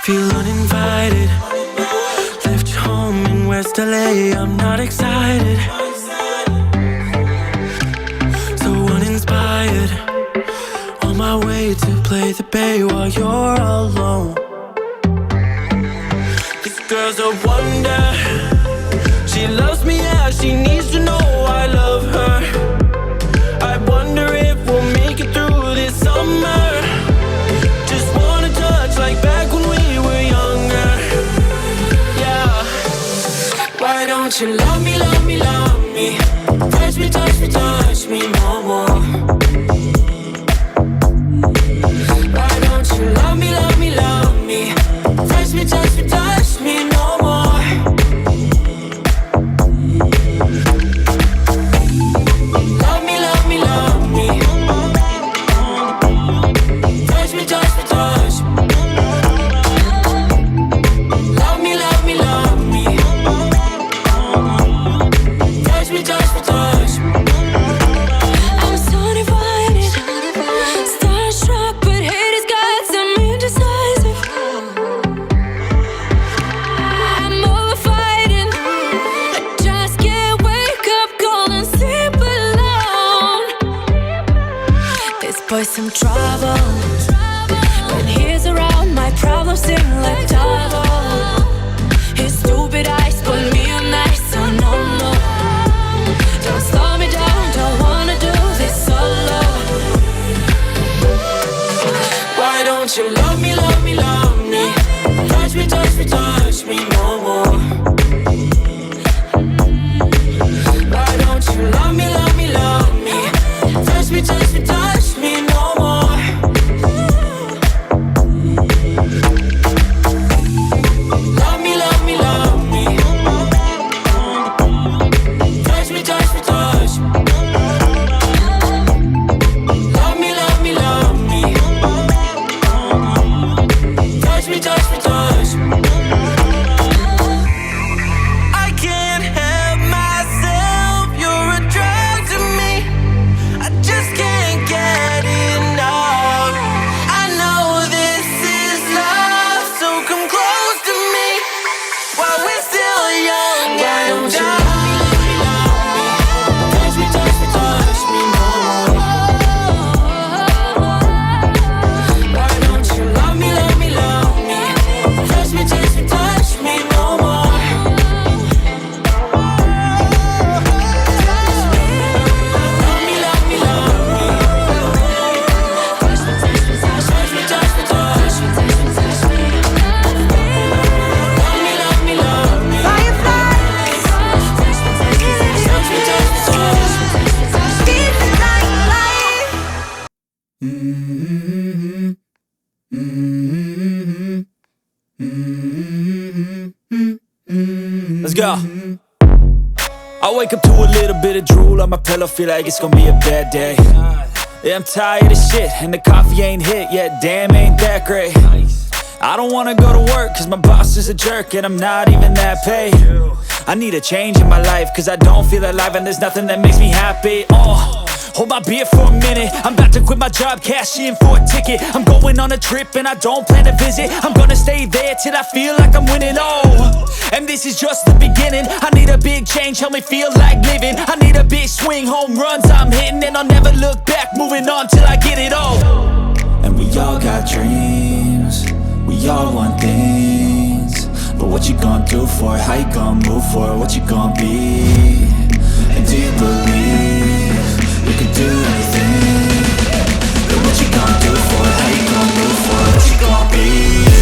Feel uninvited. Left home in West LA, I'm not excited. So uninspired. On my way to play the bay while you're alone. This girl's a wonder. She loves me, yeah, she needs to know I love her. I wonder if we'll make it through this summer. Just wanna touch like back when we were younger. Yeah. Why don't you love me, love me, love me? Touch me, touch me, touch me no more. Why don't you love me, love me, love me? Touch me, touch me, touch me no more. Love me, love me, love me. Touch me, touch me, touch me. Love me, love me, love me. Touch me, touch me, touch me. I'm so divided, starstruck, but hate has got some indecisive. I'm over fighting. I just can't wake up cold and sleep alone. This boy's some trouble. When he's around, my problems seem like double. His stupid eyes put me on ice, so no, no. Don't slow me down, don't wanna do this solo. Why don't you love me, love me, love me? Touch me, touch me, touch me no more. Why don't you love me, love me, love me? Touch me, touch me, touch me no more. Love me, love me, love me. Touch me, touch me, touch me. Love me, love me, love me. Touch me, touch me, touch me. I can't help myself, you're a drug to me. I just can't get enough. I know this is love, so come close to me while we're still young. Why don't you love me, love me, touch me, touch me, touch me no more. Why don't you love me, love me, love me? Touch me, touch me, touch me no more. Love me, love me, love me. Touch me, touch me, touch me, touch me, touch me. Love me, love me, love me. Fireflies, Touch me, touch me, touch me, touch me. feels like life. Let's go. I wake up to a little bit of drool on my pillow, feel like it's gonna be a bad day. Yeah, I'm tired of shit, and the coffee ain't hit yet, damn, ain't that great. I don't wanna go to work, cause my boss is a jerk, and I'm not even that paid. I need a change in my life, cause I don't feel alive, and there's nothing that makes me happy. Hold my beer for a minute, I'm about to quit my job, cash in for a ticket. I'm going on a trip and I don't plan to visit. I'm gonna stay there till I feel like I'm winning, and this is just the beginning. I need a big change, help me feel like living. I need a big swing, home runs I'm hitting, and I'll never look back, moving on till I get it all. And we all got dreams, we all want things, but what you gonna do for it? How you gonna move for it? What you gonna be? And do you believe